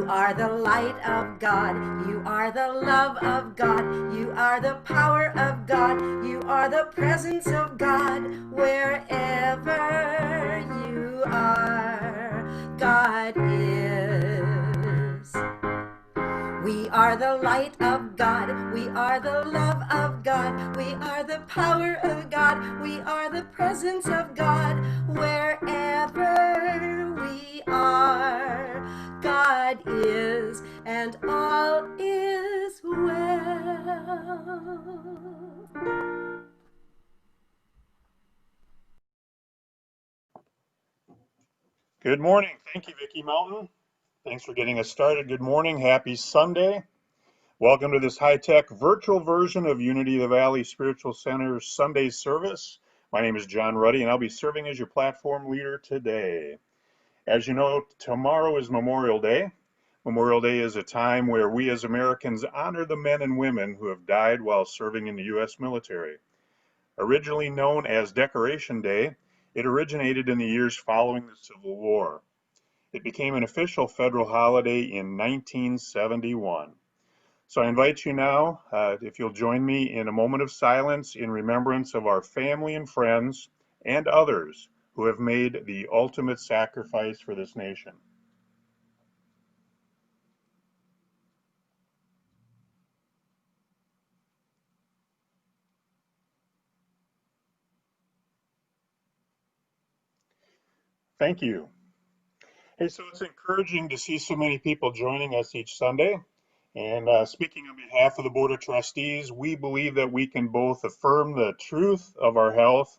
are the light of God. You are the love of God. You are the power of God. You are the presence of God. Wherever you are, God is. We are the light of God. We are the love of God. We are the power of God. We are the presence of God. Wherever we are, God is, and all is well. Good morning. Thank you, Vicki Mountain. Thanks for getting us started. Good morning. Happy Sunday. Welcome to this high-tech virtual version of Unity of the Valley Spiritual Center's Sunday service. My name is John Ruddy, and I'll be serving as your platform leader today. As you know, tomorrow is Memorial Day. Memorial Day is a time where we as Americans honor the men and women who have died while serving in the U.S. military. Originally known as Decoration Day, it originated in the years following the Civil War. It became an official federal holiday in 1971. So I invite you now, if you'll join me in a moment of silence in remembrance of our family and friends and others who have made the ultimate sacrifice for this nation. Thank you. Hey, so it's encouraging to see so many people joining us each Sunday. And speaking on behalf of the Board of Trustees, we believe that we can both affirm the truth of our health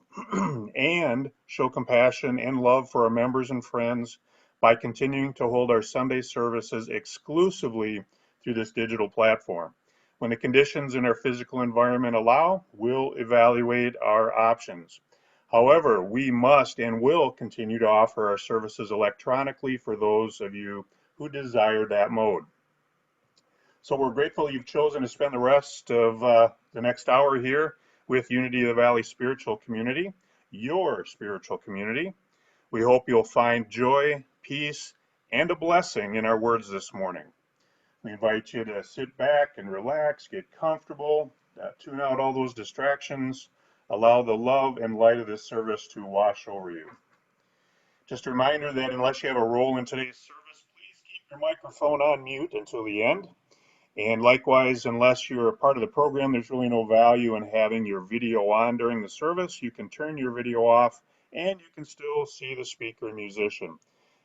and show compassion and love for our members and friends by continuing to hold our Sunday services exclusively through this digital platform. When the conditions in our physical environment allow, we'll evaluate our options. However, we must and will continue to offer our services electronically for those of you who desire that mode. So we're grateful you've chosen to spend the rest of the next hour here with Unity of the Valley Spiritual Community, your spiritual community. We hope you'll find joy, peace, and a blessing in our words this morning. We invite you to sit back and relax, get comfortable, tune out all those distractions, allow the love and light of this service to wash over you. Just a reminder that unless you have a role in today's service, please keep your microphone on mute until the end. And likewise, unless you're a part of the program, there's really no value in having your video on during the service. You can turn your video off and you can still see the speaker and musician,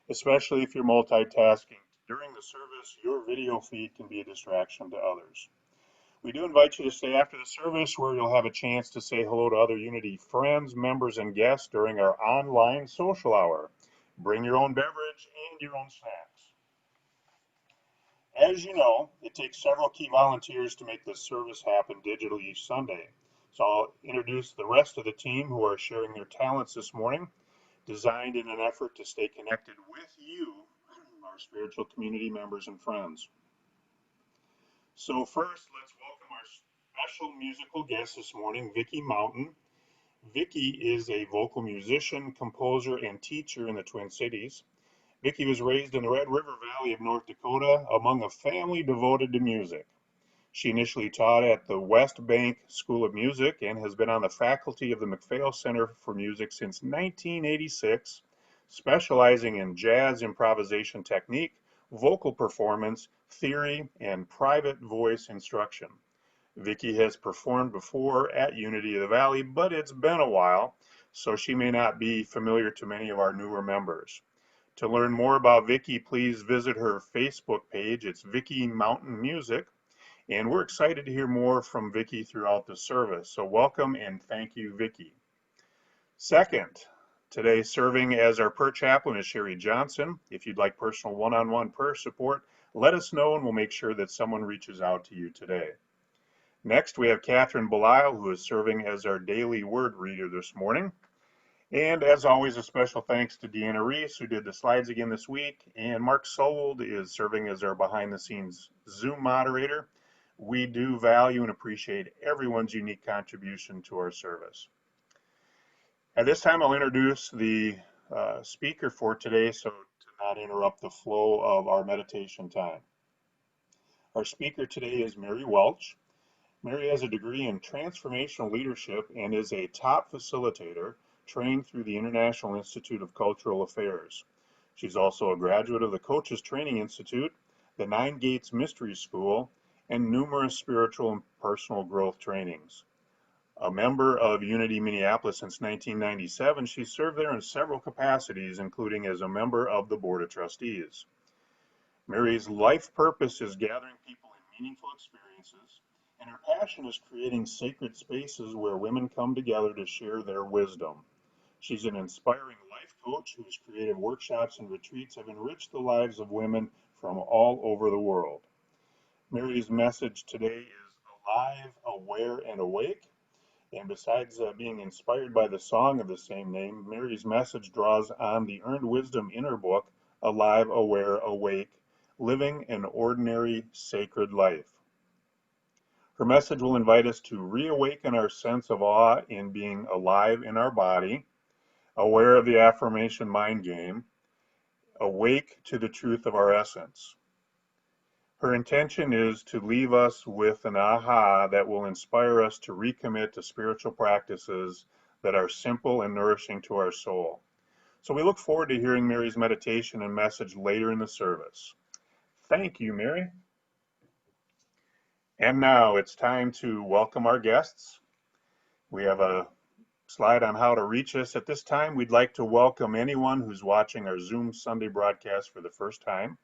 especially if you're multitasking. During the service, your video feed can be a distraction to others. We do invite you to stay after the service where you'll have a chance to say hello to other Unity friends, members, and guests during our online social hour. Bring your own beverage and your own snacks. As you know, it takes several key volunteers to make this service happen digitally each Sunday. So I'll introduce the rest of the team who are sharing their talents this morning, designed in an effort to stay connected with you, our spiritual community members and friends. So first, let's welcome our special musical guest this morning, Vicki Mountain. Vicki is a vocal musician, composer, and teacher in the Twin Cities. Vicki was raised in the Red River Valley of North Dakota among a family devoted to music. She initially taught at the West Bank School of Music and has been on the faculty of the MacPhail Center for Music since 1986, specializing in jazz improvisation technique, vocal performance, theory, and private voice instruction. Vicki has performed before at Unity of the Valley, but it's been a while, so she may not be familiar to many of our newer members. To learn more about Vicki, please visit her Facebook page. It's Vicki Mountain Music. And we're excited to hear more from Vicki throughout the service. So welcome and thank you, Vicki. Second, today serving as our prayer chaplain is Sherry Johnson. If you'd like personal one-on-one prayer support, let us know and we'll make sure that someone reaches out to you today. Next, we have Catherine Belisle, who is serving as our daily word reader this morning. And as always, a special thanks to Deanna Reese, who did the slides again this week, and Mark Sold is serving as our behind-the-scenes Zoom moderator. We do value and appreciate everyone's unique contribution to our service. At this time, I'll introduce the speaker for today. So not interrupt the flow of our meditation time. Our speaker today is Mary Welch. Mary has a degree in Transformational Leadership and is a top facilitator trained through the International Institute of Cultural Affairs. She's also a graduate of the Coaches Training Institute, the Nine Gates Mystery School, and numerous spiritual and personal growth trainings. A member of Unity Minneapolis since 1997, she served there in several capacities, including as a member of the Board of Trustees. Mary's life purpose is gathering people in meaningful experiences, and her passion is creating sacred spaces where women come together to share their wisdom. She's an inspiring life coach whose creative workshops and retreats have enriched the lives of women from all over the world. Mary's message today is alive, aware, and awake. And besides being inspired by the song of the same name, Mary's message draws on the earned wisdom in her book, Alive, Aware, Awake, Living an Ordinary Sacred Life. Her message will invite us to reawaken our sense of awe in being alive in our body, aware of the affirmation mind game, awake to the truth of our essence. Her intention is to leave us with an aha that will inspire us to recommit to spiritual practices that are simple and nourishing to our soul. So we look forward to hearing Mary's meditation and message later in the service. Thank you, Mary. And now it's time to welcome our guests. We have a slide on how to reach us. At this time, we'd like to welcome anyone who's watching our Zoom Sunday broadcast for the first time.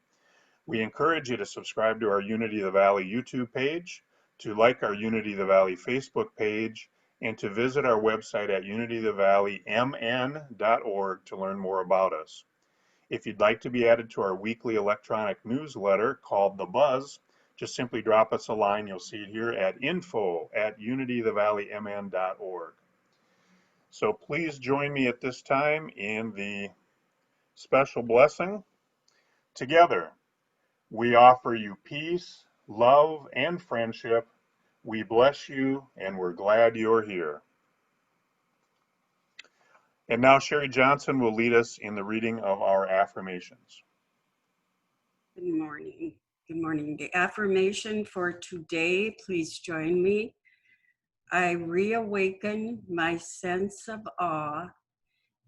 We encourage you to subscribe to our Unity of the Valley YouTube page, to like our Unity of the Valley Facebook page, and to visit our website at unityofthevalleymn.org to learn more about us. If you'd like to be added to our weekly electronic newsletter called The Buzz, just simply drop us a line. You'll see it here at info@unityofthevalleymn.org. So please join me at this time in the special blessing. Together, we offer you peace, love, and friendship. We bless you, and we're glad you're here. And now Sherry Johnson will lead us in the reading of our affirmations. Good morning. Good morning. The affirmation for today, please join me. I reawaken my sense of awe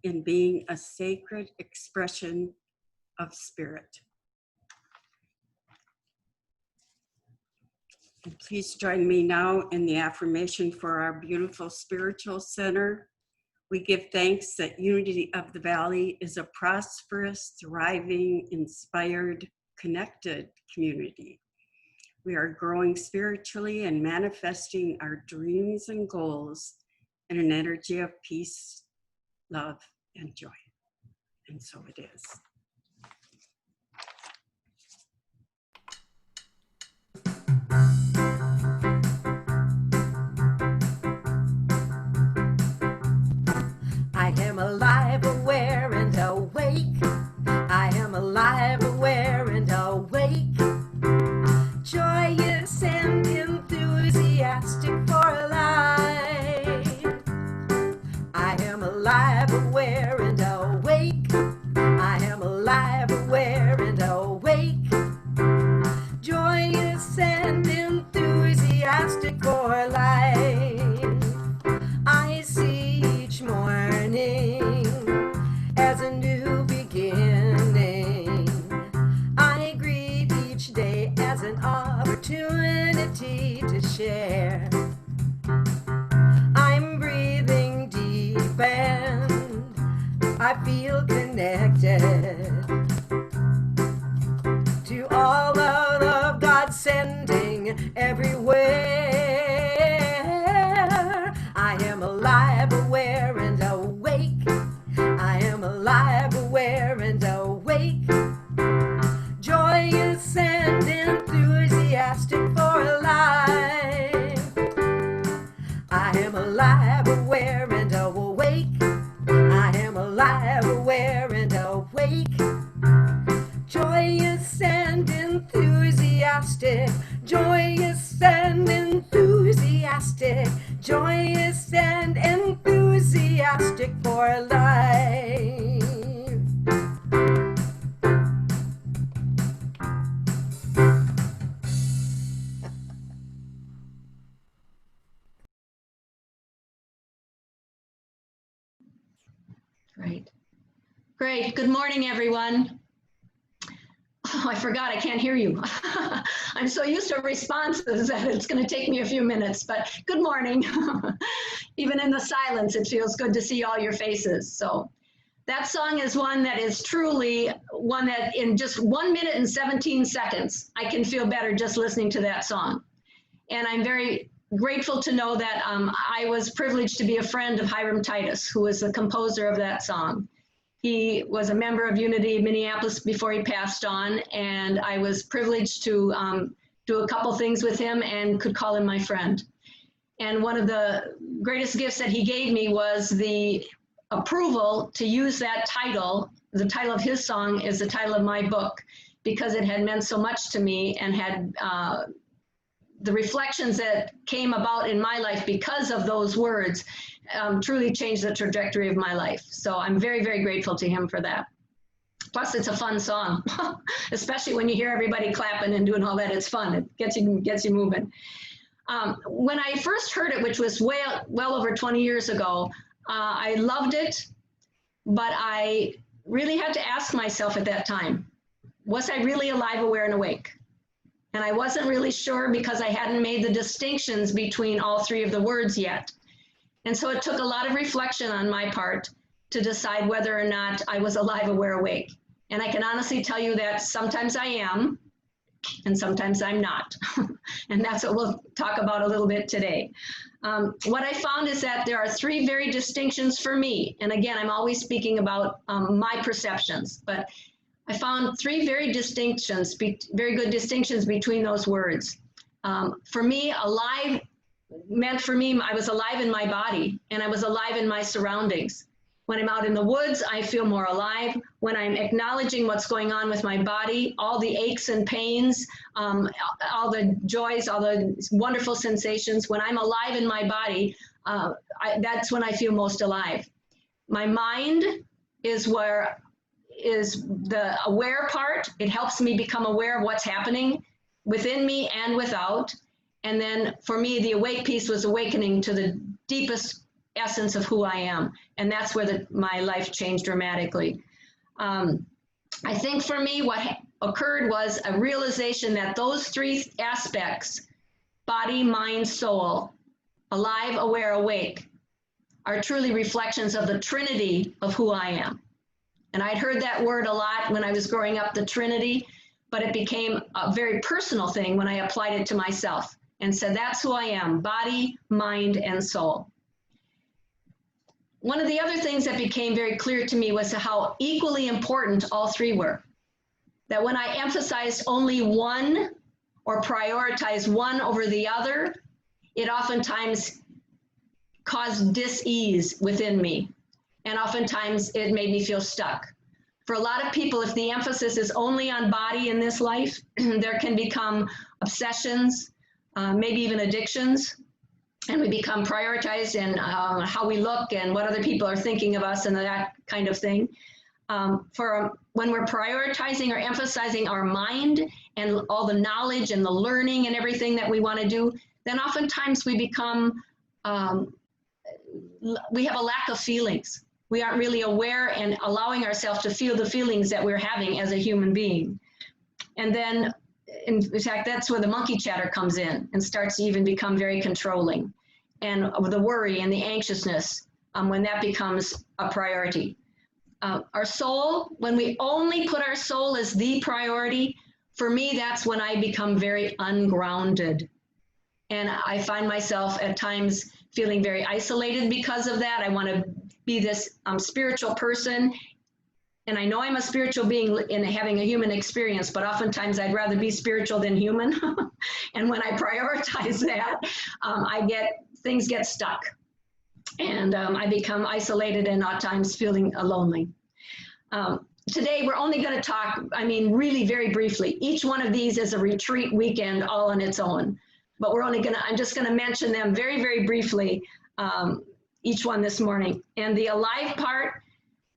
in being a sacred expression of spirit. And please join me now in the affirmation for our beautiful spiritual center. We give thanks that Unity of the Valley is a prosperous, thriving, inspired, connected community. We are growing spiritually and manifesting our dreams and goals in an energy of peace, love, and joy. And so it is. I am alive, aware, and awake. I am alive, aware, and awake. Joyous and enthusiastic for life. I am alive, aware, and awake. I am alive, aware, and awake. Joyous and enthusiastic for life. I see each morning as a new beginning. I greet each day as an opportunity to share. I'm breathing deep and I feel connected to all of God sending everywhere. I am alive, aware, and awake. I am alive, aware, and awake. Joyous and enthusiastic for life. I am alive, aware, and awake. I am alive, aware, and awake. Joyous and enthusiastic, joyous and enthusiastic, joyous and enthusiastic for life. Great. Great. Good morning, everyone. Oh, I forgot, I can't hear you. I'm so used to responses that it's going to take me a few minutes, but good morning. Even in the silence, it feels good to see all your faces. So that song is one that is truly one that in just 1 minute and 17 seconds, I can feel better just listening to that song. And I'm very grateful to know that I was privileged to be a friend of Hiram Titus, who was the composer of that song. He was a member of Unity Minneapolis before he passed on, and I was privileged to do a couple things with him and could call him my friend. And one of the greatest gifts that he gave me was the approval to use that title. The title of his song is the title of my book, because it had meant so much to me and had the reflections that came about in my life because of those words truly changed the trajectory of my life. So I'm very, very grateful to him for that. Plus, it's a fun song, especially when you hear everybody clapping and doing all that. It's fun. It gets you moving. When I first heard it, which was well over 20 years ago, I loved it, but I really had to ask myself at that time, was I really alive, aware, and awake? And I wasn't really sure because I hadn't made the distinctions between all three of the words yet. And so it took a lot of reflection on my part to decide whether or not I was alive, aware, awake. And I can honestly tell you that sometimes I am, and sometimes I'm not. And that's what we'll talk about a little bit today. What I found is that there are three very distinctions for me. And again, I'm always speaking about my perceptions, but I found three very good distinctions between those words. For me, alive meant for me, I was alive in my body and I was alive in my surroundings. When I'm out in the woods, I feel more alive. When I'm acknowledging what's going on with my body, all the aches and pains, all the joys, all the wonderful sensations, when I'm alive in my body, that's when I feel most alive. My mind is the aware part. It helps me become aware of what's happening within me and without. And then for me, the awake piece was awakening to the deepest essence of who I am. And that's where my life changed dramatically. I think for me, what occurred was a realization that those three aspects, body, mind, soul, alive, aware, awake, are truly reflections of the Trinity of who I am. And I'd heard that word a lot when I was growing up, the Trinity, but it became a very personal thing when I applied it to myself and said, that's who I am, body, mind, and soul. One of the other things that became very clear to me was how equally important all three were. That when I emphasized only one or prioritized one over the other, it oftentimes caused dis-ease within me. And oftentimes it made me feel stuck. For a lot of people, if the emphasis is only on body in this life, there can become obsessions, maybe even addictions, and we become prioritized in how we look and what other people are thinking of us and that kind of thing. When we're prioritizing or emphasizing our mind and all the knowledge and the learning and everything that we want to do, then oftentimes we become, we have a lack of feelings. We aren't really aware and allowing ourselves to feel the feelings that we're having as a human being. And then, in fact, that's where the monkey chatter comes in and starts to even become very controlling. And the worry and the anxiousness when that becomes a priority. Our soul, when we only put our soul as the priority, for me, that's when I become very ungrounded. And I find myself at times feeling very isolated because of that. I want to be this spiritual person. And I know I'm a spiritual being in having a human experience, but oftentimes I'd rather be spiritual than human. And when I prioritize that, things get stuck. And I become isolated and at times feeling lonely. Today, we're only going to talk, really very briefly. Each one of these is a retreat weekend all on its own. But I'm just going to mention them very, very briefly, each one this morning. And the alive part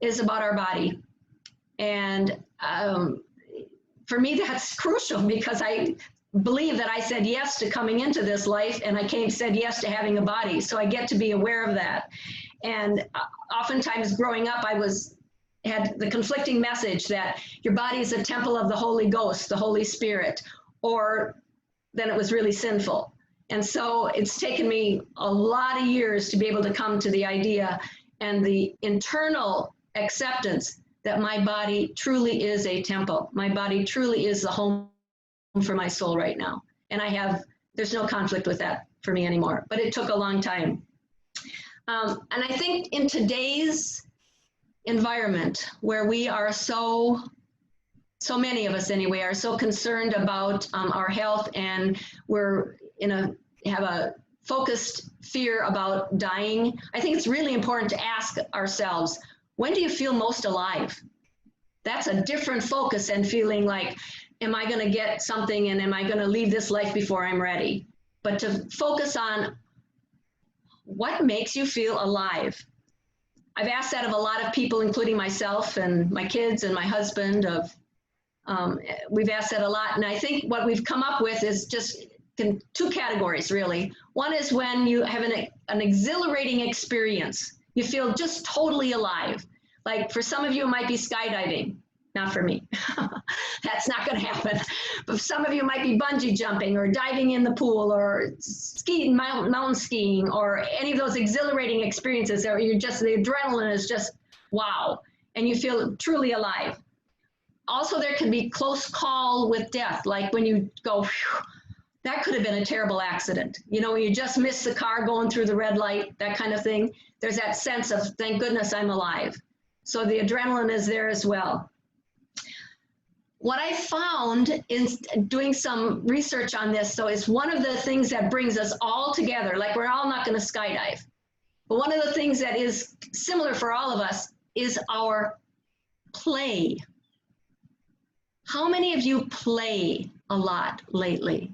is about our body. And for me, that's crucial because I believe that I said yes to coming into this life and I said yes to having a body. So I get to be aware of that. And oftentimes growing up, had the conflicting message that your body is a temple of the Holy Ghost, the Holy Spirit, or then it was really sinful. And so it's taken me a lot of years to be able to come to the idea and the internal acceptance that my body truly is a temple. My body truly is the home for my soul right now. And there's no conflict with that for me anymore, but it took a long time. And I think in today's environment where we are so many of us anyway are so concerned about our health, and we're have a focused fear about dying, I think it's really important to ask ourselves, when do you feel most alive? That's a different focus than feeling like, am I going to get something and am I going to leave this life before I'm ready? But to focus on what makes you feel alive. I've asked that of a lot of people, including myself and my kids and my husband. We've asked that a lot. And I think what we've come up with is just two categories, really. One is when you have an exhilarating experience. You feel just totally alive. Like for some of you, it might be skydiving. Not for me. That's not going to happen. But some of you might be bungee jumping or diving in the pool or skiing, mountain skiing, or any of those exhilarating experiences where the adrenaline is just wow, and you feel truly alive. Also, there can be close call with death, like when you go, whew, that could have been a terrible accident. You know, you just missed the car going through the red light, that kind of thing. There's that sense of, thank goodness I'm alive. So the adrenaline is there as well. What I found in doing some research on this, though, is one of the things that brings us all together, like we're all not going to skydive, but one of the things that is similar for all of us is our play. How many of you play a lot lately?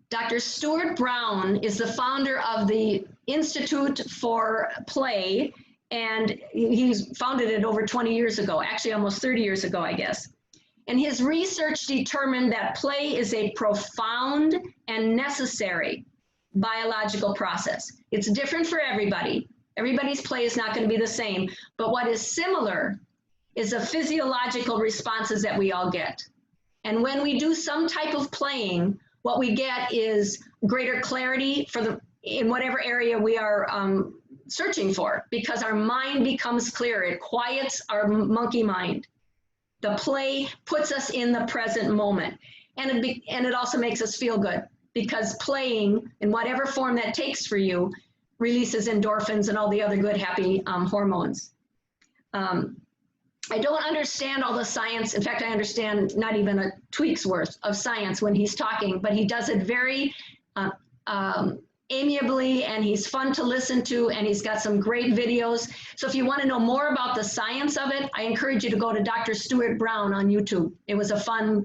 Dr. Stuart Brown is the founder of the Institute for Play, and he's founded it over 20 years ago, actually almost 30 years ago, I guess. And his research determined that play is a profound and necessary biological process. It's different for everybody. Everybody's play is not going to be the same, but what is similar is the physiological responses that we all get. And when we do some type of playing, what we get is greater clarity in whatever area we are searching for, because our mind becomes clearer. It quiets our monkey mind. The play puts us in the present moment. And it also makes us feel good, because playing, in whatever form that takes for you, releases endorphins and all the other good, happy hormones. I don't understand all the science. In fact, I understand not even a tweak's worth of science when he's talking, but he does it very amiably, and he's fun to listen to, and he's got some great videos. So if you want to know more about the science of it, I encourage you to go to Dr. Stuart Brown on YouTube. It was a fun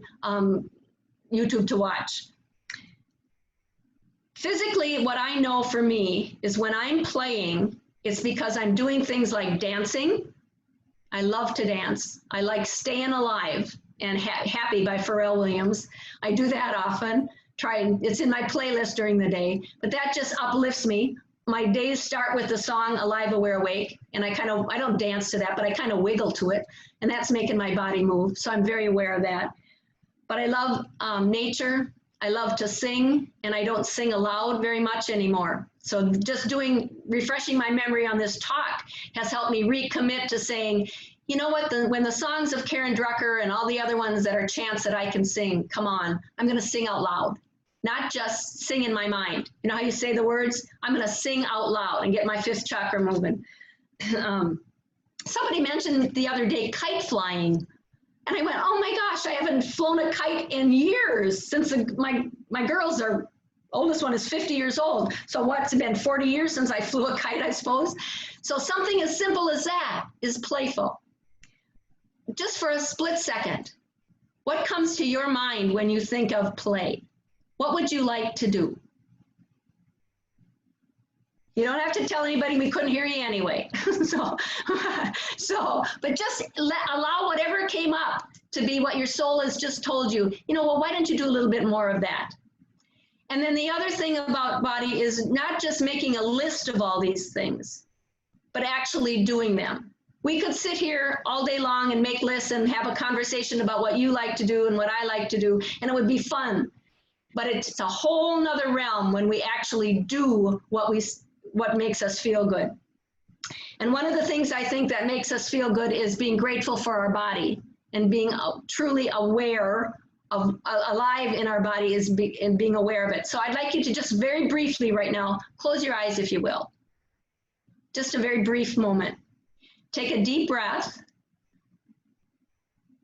YouTube to watch. Physically, what I know for me is when I'm playing, it's because I'm doing things like dancing. I love to dance. I like Staying Alive and Happy by Pharrell Williams. I do that often. It's in my playlist during the day, but that just uplifts me. My days start with the song Alive, Aware, Awake, and I don't dance to that, but I kind of wiggle to it, and that's making my body move, so I'm very aware of that. But I love nature. I love to sing, and I don't sing aloud very much anymore. So just refreshing my memory on this talk has helped me recommit to saying, you know what, when the songs of Karen Drucker and all the other ones that are chants that I can sing, come on, I'm going to sing out loud, not just sing in my mind. You know how you say the words? I'm going to sing out loud and get my fifth chakra moving. Somebody mentioned the other day kite flying. And I went, oh my gosh, I haven't flown a kite in years since my girls oldest one is 50 years old. So what's it been, 40 years since I flew a kite, I suppose? So something as simple as that is playful. Just for a split second, what comes to your mind when you think of play? What would you like to do? You don't have to tell anybody, we couldn't hear you anyway. But just allow whatever came up to be what your soul has just told you. You know, well, why don't you do a little bit more of that? And then the other thing about body is not just making a list of all these things, but actually doing them. We could sit here all day long and make lists and have a conversation about what you like to do and what I like to do, and it would be fun. But it's a whole nother realm when we actually do what makes us feel good. And one of the things I think that makes us feel good is being grateful for our body and being truly aware of, alive in our body and being aware of it. So I'd like you to just very briefly right now, close your eyes if you will. Just a very brief moment. Take a deep breath.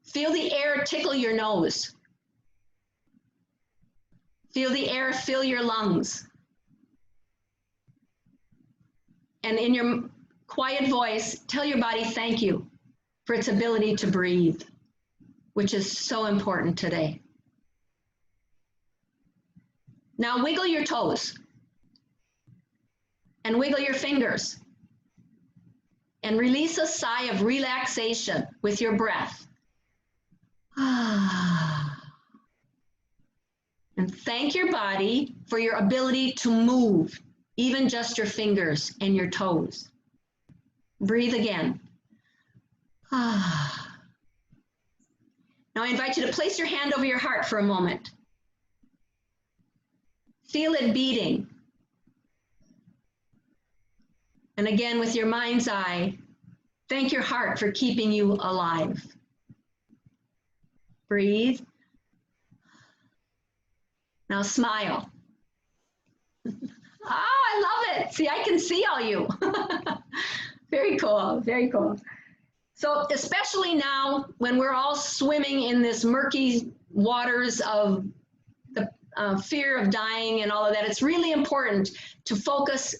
Feel the air tickle your nose. Feel the air fill your lungs. And in your quiet voice, tell your body thank you for its ability to breathe, which is so important today. Now wiggle your toes and wiggle your fingers and release a sigh of relaxation with your breath. And thank your body for your ability to move, even just your fingers and your toes. Breathe again. Now I invite you to place your hand over your heart for a moment. Feel it beating. And again, with your mind's eye, thank your heart for keeping you alive. Breathe. Now smile. I love it. See, I can see all you. Very cool, very cool. So especially now when we're all swimming in this murky waters of the fear of dying and all of that, it's really important to focus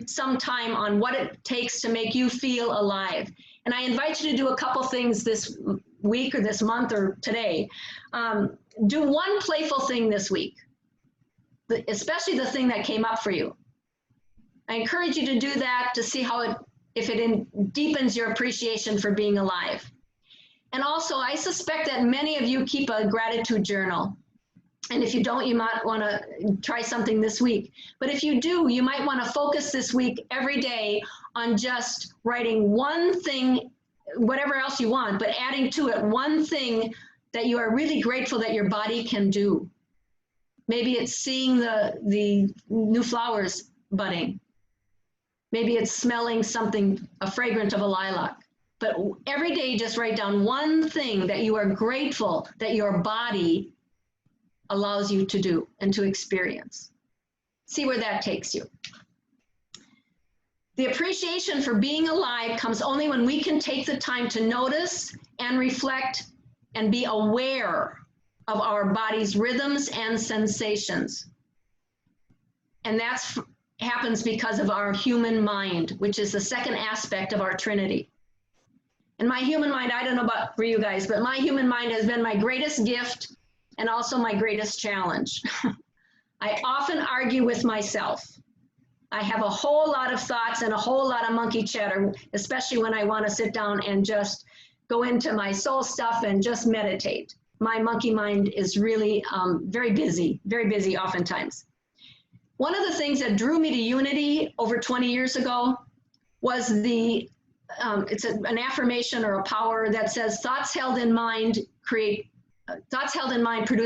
some time on what it takes to make you feel alive. And I invite you to do a couple things this week or this month or today. Do one playful thing this week, especially the thing that came up for you. I encourage you to do that to see how if it deepens your appreciation for being alive. And also, I suspect that many of you keep a gratitude journal. And if you don't, you might want to try something this week. But if you do, you might want to focus this week every day on just writing one thing, whatever else you want, but adding to it one thing that you are really grateful that your body can do. Maybe it's seeing the new flowers budding. Maybe it's smelling something, a fragrance of a lilac. But every day, just write down one thing that you are grateful that your body allows you to do and to experience. See where that takes you. The appreciation for being alive comes only when we can take the time to notice and reflect and be aware of our body's rhythms and sensations. And that's happens because of our human mind, which is the second aspect of our Trinity. And my human mind, I don't know about for you guys, but my human mind has been my greatest gift and also my greatest challenge. I often argue with myself. I have a whole lot of thoughts and a whole lot of monkey chatter, especially when I want to sit down and just go into my soul stuff and just meditate. My monkey mind is really very busy oftentimes. One of the things that drew me to Unity over 20 years ago was it's an affirmation or a power that says thoughts held in mind produce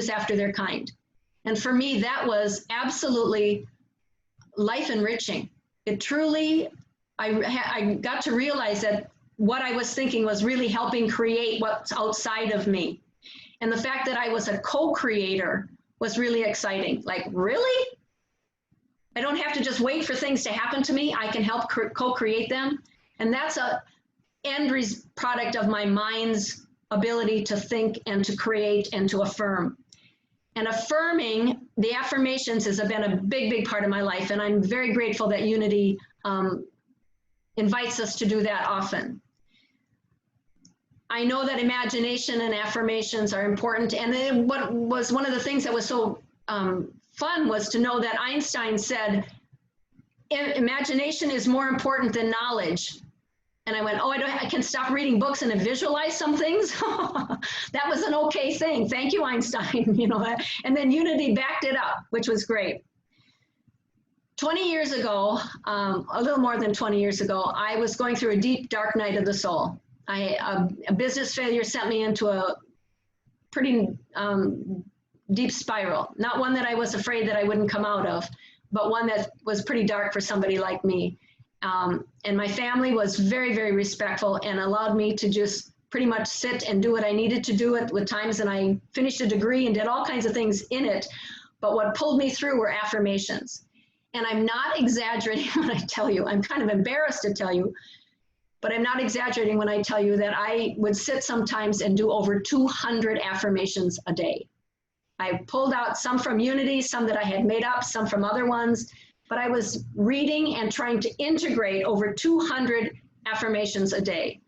after their kind. And for me, that was absolutely life enriching. It truly, I got to realize that what I was thinking was really helping create what's outside of me. And the fact that I was a co-creator was really exciting. Like, really? I don't have to just wait for things to happen to me. I can help co-create them. And that's a end product of my mind's ability to think and to create and to affirm. And affirming the affirmations has been a big part of my life. And I'm very grateful that Unity invites us to do that often. I know that imagination and affirmations are important. And then what was one of the things that was so fun was to know that Einstein said, imagination is more important than knowledge. And I went, oh, I can stop reading books and visualize some things. That was an okay thing. Thank you, Einstein. You know, and then Unity backed it up, which was great. 20 years ago, a little more than 20 years ago, I was going through a deep, dark night of the soul. A business failure sent me into a pretty deep spiral. Not one that I was afraid that I wouldn't come out of, but one that was pretty dark for somebody like me. And my family was very, very respectful and allowed me to just pretty much sit and do what I needed to do it with times. And I finished a degree and did all kinds of things in it. But what pulled me through were affirmations. And I'm not exaggerating when I tell you, I'm kind of embarrassed to tell you, but I'm not exaggerating when I tell you that I would sit sometimes and do over 200 affirmations a day. I pulled out some from Unity, some that I had made up, some from other ones, but I was reading and trying to integrate over 200 affirmations a day.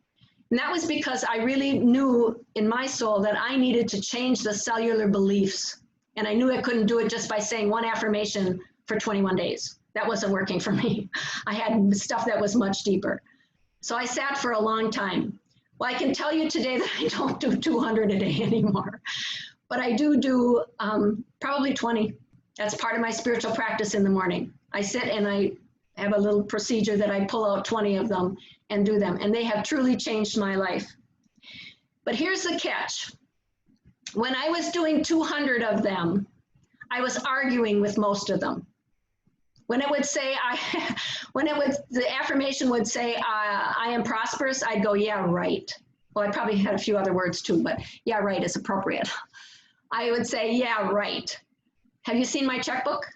And that was because I really knew in my soul that I needed to change the cellular beliefs. And I knew I couldn't do it just by saying one affirmation for 21 days. That wasn't working for me. I had stuff that was much deeper. So I sat for a long time. Well, I can tell you today that I don't do 200 a day anymore, but I do probably 20. That's part of my spiritual practice in the morning. I sit and I have a little procedure that I pull out 20 of them and do them, and they have truly changed my life. But here's the catch. When I was doing 200 of them, I was arguing with most of them. When it would say, the affirmation would say, I am prosperous, I'd go, yeah, right. Well, I probably had a few other words too, but yeah, right is appropriate. I would say, yeah, right. Have you seen my checkbook?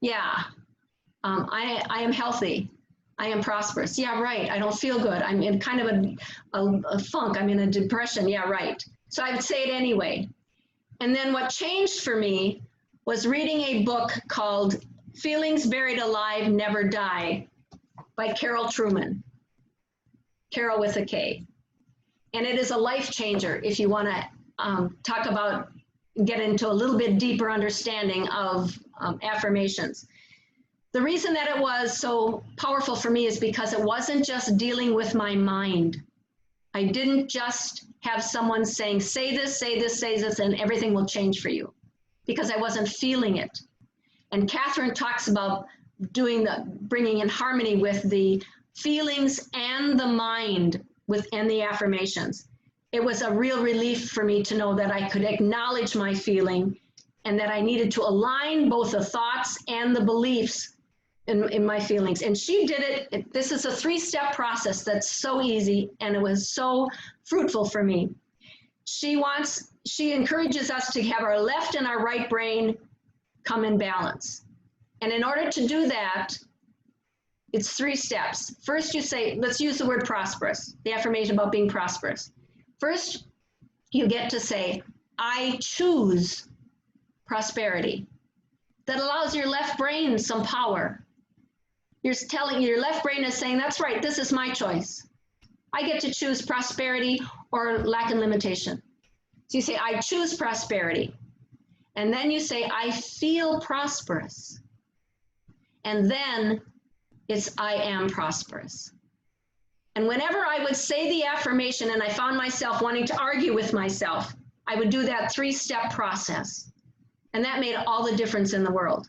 Yeah. I am healthy. I am prosperous. Yeah, right. I don't feel good. I'm in kind of a funk. I'm in a depression. Yeah, right. So I would say it anyway. And then what changed for me was reading a book called Feelings Buried Alive Never Die by Carol Truman. Carol with a K. And it is a life changer if you want to talk about, get into a little bit deeper understanding of affirmations. The reason that it was so powerful for me is because it wasn't just dealing with my mind. I didn't just have someone saying, say this, say this, say this, and everything will change for you, because I wasn't feeling it. And Catherine talks about bringing in harmony with the feelings and the mind within the affirmations. It was a real relief for me to know that I could acknowledge my feeling and that I needed to align both the thoughts and the beliefs in my feelings. And she did it. This is a 3-step process that's so easy, and it was so fruitful for me. She encourages us to have our left and our right brain come in balance. And in order to do that, it's 3 steps. First, you say, let's use the word prosperous, the affirmation about being prosperous. First, you get to say, I choose prosperity. That allows your left brain some power. You're telling your left brain is saying, that's right, this is my choice. I get to choose prosperity or lack and limitation. So you say, I choose prosperity. And then you say, I feel prosperous. And then it's, I am prosperous. And whenever I would say the affirmation and I found myself wanting to argue with myself, I would do that 3-step process. And that made all the difference in the world.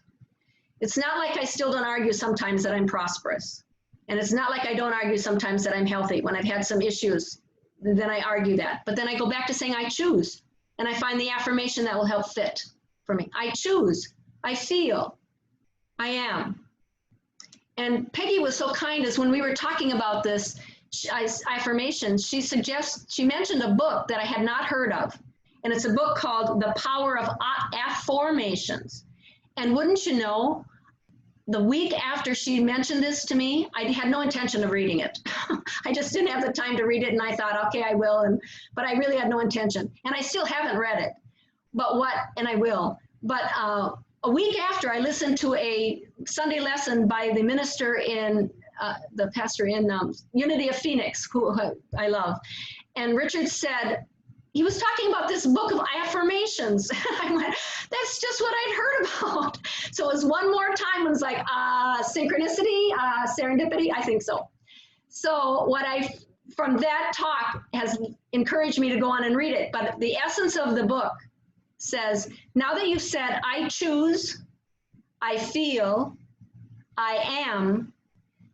It's not like I still don't argue sometimes that I'm prosperous. And it's not like I don't argue sometimes that I'm healthy. When I've had some issues, then I argue that. But then I go back to saying I choose. And I find the affirmation that will help fit for me. I choose. I feel. I am. And Peggy was so kind, as when we were talking about this affirmations, she mentioned a book that I had not heard of. And it's a book called The Power of Affirmations. And wouldn't you know, the week after she mentioned this to me, I had no intention of reading it. I just didn't have the time to read it, and I thought, okay, I will, but I really had no intention. And I still haven't read it, and I will. But a week after, I listened to a Sunday lesson by the minister the pastor in Unity of Phoenix, who I love. And Richard said, he was talking about this book of affirmations. I went, that's just what I'd heard about. So it was one more time, it was like, synchronicity, serendipity, I think so. So from that talk has encouraged me to go on and read it. But the essence of the book says, now that you've said, I choose, I feel, I am,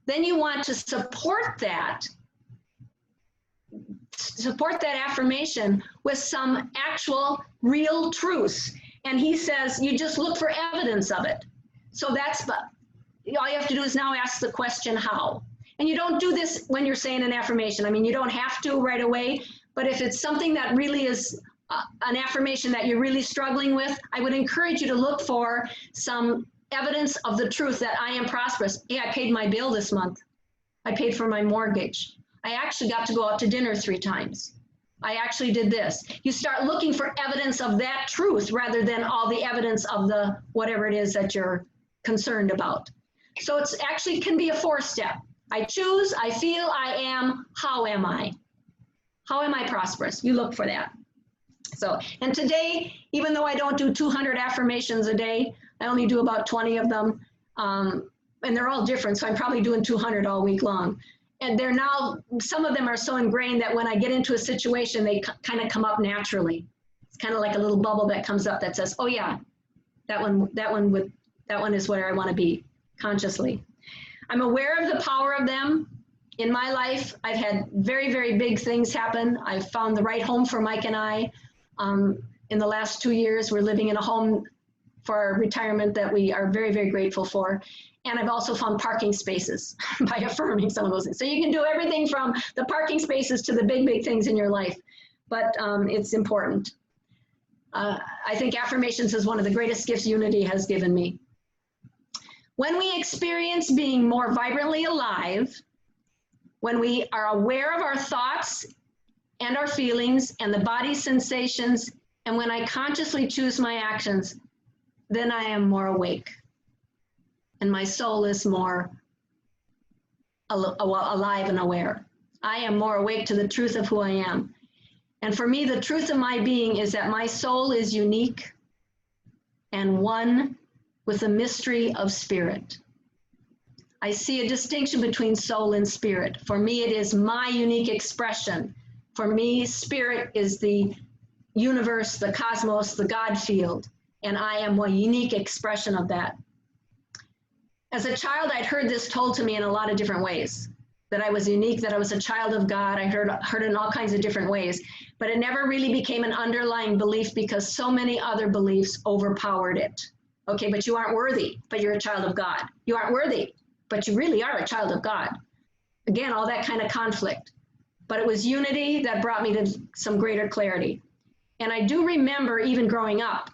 then you want to support that affirmation with some actual real truths. And he says, you just look for evidence of it. So all you have to do is now ask the question, how? And you don't do this when you're saying an affirmation. I mean, you don't have to right away, but if it's something that really is an affirmation that you're really struggling with, I would encourage you to look for some evidence of the truth that I am prosperous. Yeah, I paid my bill this month. I paid for my mortgage. I actually got to go out to dinner 3 times. I actually did this. You start looking for evidence of that truth rather than all the evidence of the whatever it is that you're concerned about. So it's actually can be a 4-step. I choose, I feel, I am, how am I? How am I prosperous? You look for that. So, and today, even though I don't do 200 affirmations a day, I only do about 20 of them. And they're all different, so I'm probably doing 200 all week long. And they're now, some of them are so ingrained that when I get into a situation, they kind of come up naturally. It's kind of like a little bubble that comes up that says, oh yeah, that one is where I want to be consciously. I'm aware of the power of them in my life. I've had very, very big things happen. I've found the right home for Mike and I. In the last 2 years, we're living in a home for retirement that we are very, very grateful for. And I've also found parking spaces by affirming some of those things. So you can do everything from the parking spaces to the big, big things in your life. But it's important. I think affirmations is one of the greatest gifts Unity has given me. When we experience being more vibrantly alive, when we are aware of our thoughts and our feelings and the body's sensations, and when I consciously choose my actions, then I am more awake. And my soul is more alive and aware. I am more awake to the truth of who I am. And for me, the truth of my being is that my soul is unique and one with the mystery of spirit. I see a distinction between soul and spirit. For me, it is my unique expression. For me, spirit is the universe, the cosmos, the God field, and I am a unique expression of that. As a child, I'd heard this told to me in a lot of different ways, that I was unique, that I was a child of God. I heard it in all kinds of different ways, but it never really became an underlying belief because so many other beliefs overpowered it. Okay, but you aren't worthy, but you're a child of God. You aren't worthy, but you really are a child of God. Again, all that kind of conflict. But it was Unity that brought me to some greater clarity. And I do remember, even growing up,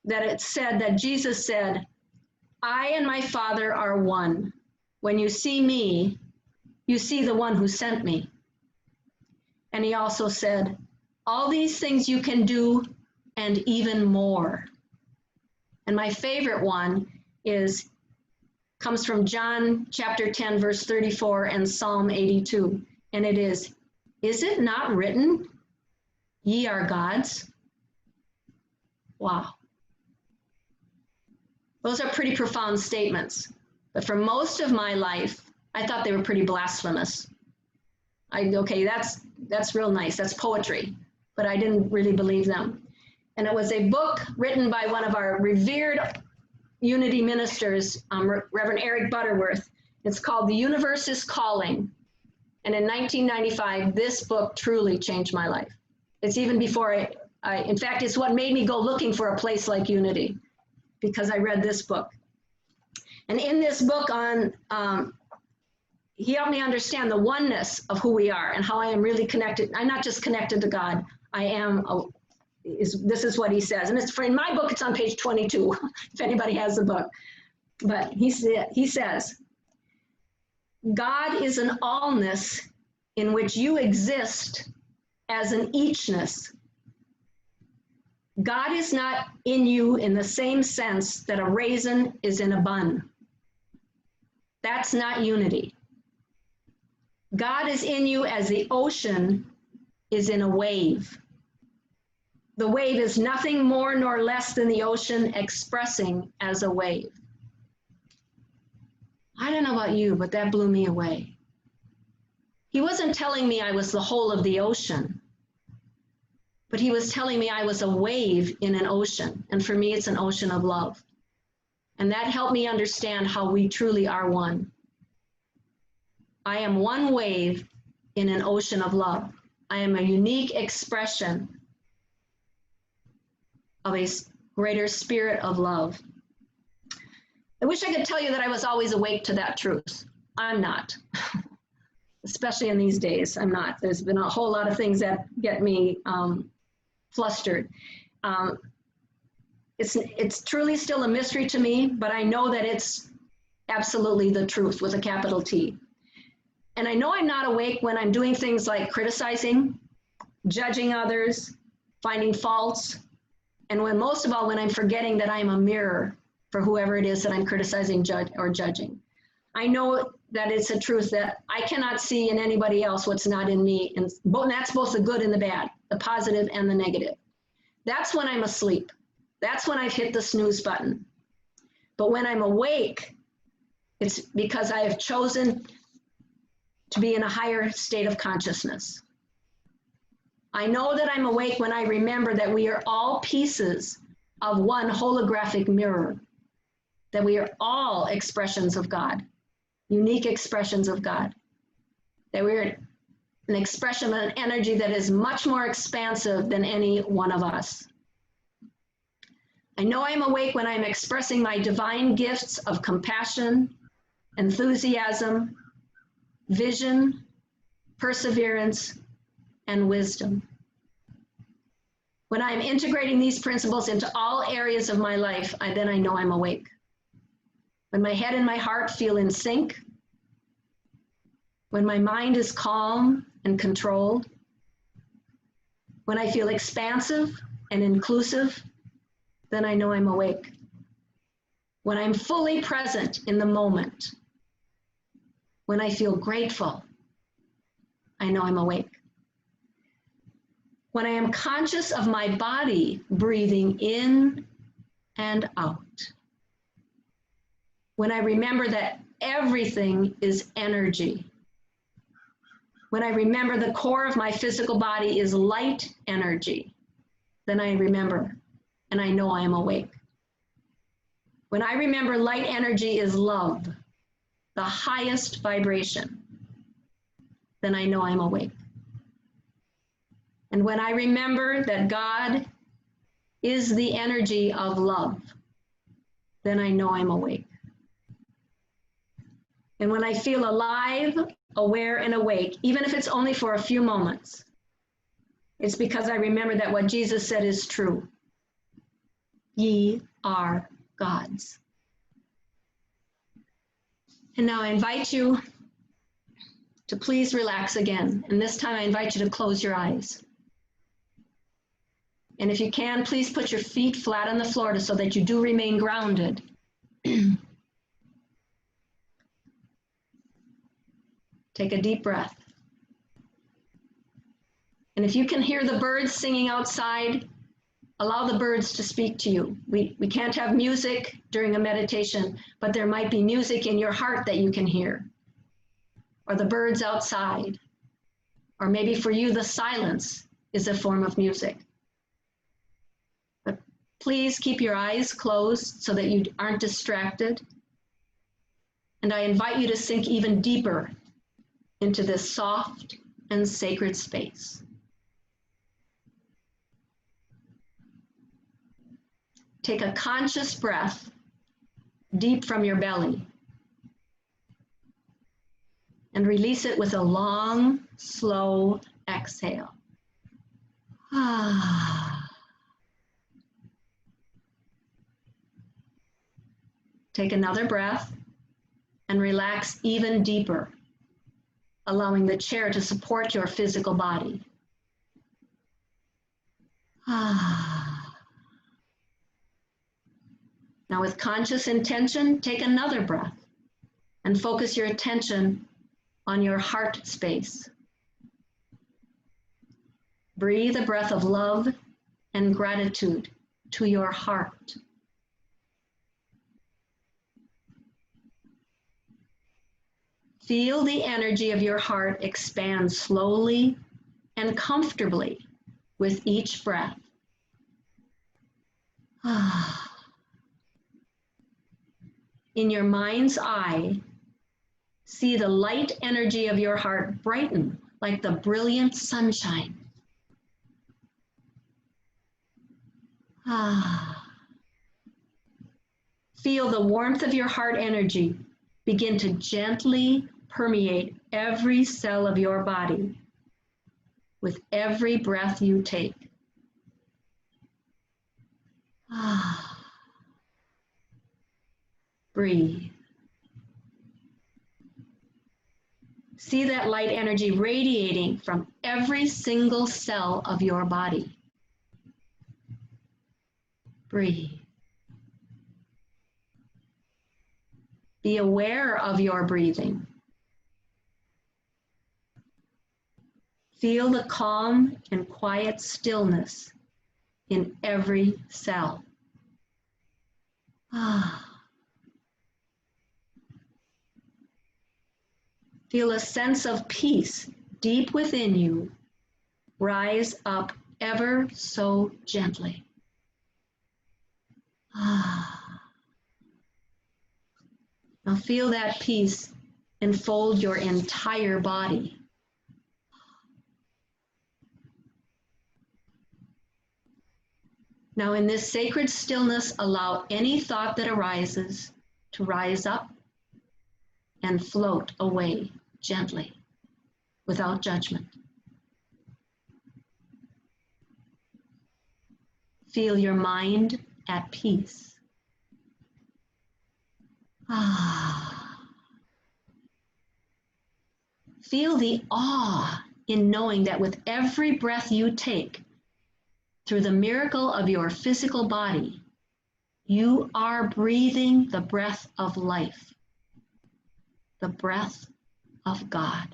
that it said that Jesus said, I and my Father are one. When you see me, you see the one who sent me. And he also said, all these things you can do and even more. And my favorite one comes from John chapter 10, verse 34 and Psalm 82. And it is it not written, ye are gods? Wow. Those are pretty profound statements. But for most of my life, I thought they were pretty blasphemous. Okay, that's real nice. That's poetry. But I didn't really believe them. And it was a book written by one of our revered Unity ministers, Reverend Eric Butterworth. It's called The Universe is Calling. And in 1995, this book truly changed my life. It's even before in fact, it's what made me go looking for a place like Unity, because I read this book. And in this book he helped me understand the oneness of who we are and how I am really connected. I'm not just connected to God. I am, this is what he says. And in my book, it's on page 22, if anybody has the book. But he says, God is an allness in which you exist as an eachness. God is not in you in the same sense that a raisin is in a bun. That's not unity. God is in you as the ocean is in a wave. The wave is nothing more nor less than the ocean expressing as a wave. I don't know about you, but that blew me away. He wasn't telling me I was the whole of the ocean, but he was telling me I was a wave in an ocean. And for me, it's an ocean of love. And that helped me understand how we truly are one. I am one wave in an ocean of love. I am a unique expression of a greater spirit of love. I wish I could tell you that I was always awake to that truth. I'm not. Especially in these days, I'm not. There's been a whole lot of things that get me flustered. It's truly still a mystery to me, but I know that it's absolutely the truth with a capital T. And I know I'm not awake when I'm doing things like criticizing, judging others, finding faults, and when most of all, when I'm forgetting that I'm a mirror for whoever it is that I'm criticizing, judging. I know that it's a truth that I cannot see in anybody else what's not in me. And that's both the good and the bad, the positive and the negative. That's when I'm asleep. That's when I've hit the snooze button. But when I'm awake, it's because I have chosen to be in a higher state of consciousness. I know that I'm awake when I remember that we are all pieces of one holographic mirror, that we are all expressions of God. Unique expressions of God, that we're an expression of an energy that is much more expansive than any one of us. I know I'm awake when I'm expressing my divine gifts of compassion, enthusiasm, vision, perseverance, and wisdom. When I'm integrating these principles into all areas of my life, then I know I'm awake. When my head and my heart feel in sync, when my mind is calm and controlled, when I feel expansive and inclusive, then I know I'm awake. When I'm fully present in the moment, when I feel grateful, I know I'm awake. When I am conscious of my body breathing in and out, when I remember that everything is energy, when I remember the core of my physical body is light energy, then I remember and I know I am awake. When I remember light energy is love, the highest vibration, then I know I'm awake. And when I remember that God is the energy of love, then I know I'm awake. And when I feel alive, aware, and awake, even if it's only for a few moments, it's because I remember that what Jesus said is true. Ye are gods. And now I invite you to please relax again. And this time I invite you to close your eyes. And if you can, please put your feet flat on the floor so that you do remain grounded. Take a deep breath. And if you can hear the birds singing outside, allow the birds to speak to you. We can't have music during a meditation, but there might be music in your heart that you can hear, or the birds outside, or maybe for you the silence is a form of music. But please keep your eyes closed so that you aren't distracted. And I invite you to sink even deeper into this soft and sacred space. Take a conscious breath deep from your belly and release it with a long, slow exhale. Take another breath and relax even deeper, allowing the chair to support your physical body. Now with conscious intention, take another breath and focus your attention on your heart space. Breathe a breath of love and gratitude to your heart. Feel the energy of your heart expand slowly and comfortably with each breath. In your mind's eye, see the light energy of your heart brighten like the brilliant sunshine. Feel the warmth of your heart energy begin to gently permeate every cell of your body with every breath you take. Breathe. See that light energy radiating from every single cell of your body. Breathe. Be aware of your breathing. Feel the calm and quiet stillness in every cell. Feel a sense of peace deep within you rise up ever so gently. Now feel that peace enfold your entire body. Now in this sacred stillness, allow any thought that arises to rise up and float away gently, without judgment. Feel your mind at peace. Feel the awe in knowing that with every breath you take, through the miracle of your physical body, you are breathing the breath of life, the breath of God.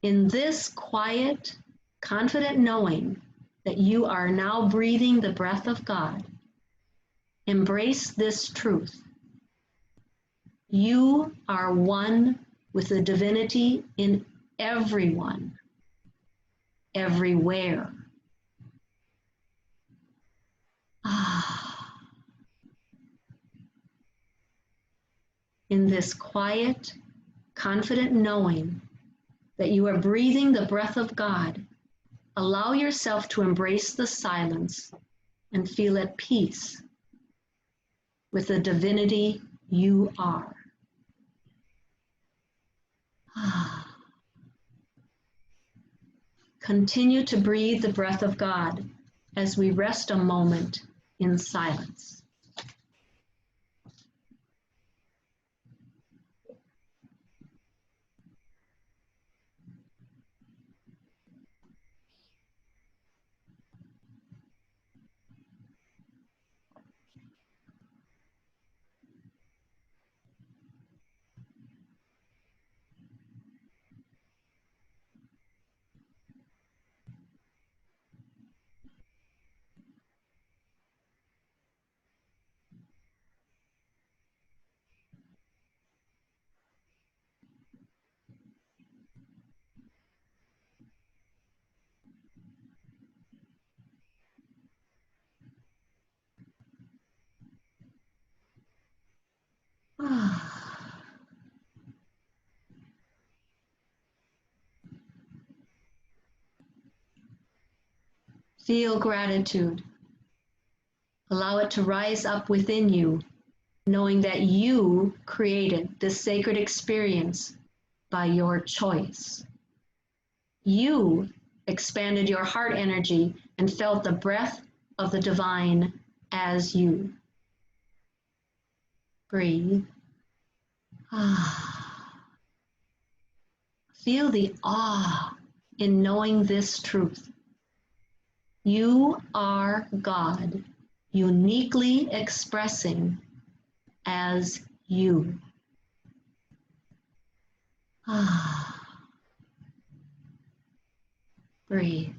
In this quiet, confident knowing that you are now breathing the breath of God, embrace this truth. You are one with the divinity in everyone, everywhere. In this quiet, confident knowing that you are breathing the breath of God, allow yourself to embrace the silence and feel at peace with the divinity you are. Continue to breathe the breath of God as we rest a moment in silence. Feel gratitude. Allow it to rise up within you, knowing that you created this sacred experience by your choice. You expanded your heart energy and felt the breath of the divine as you. Breathe. Feel the awe in knowing this truth. You are God, uniquely expressing as you. Breathe.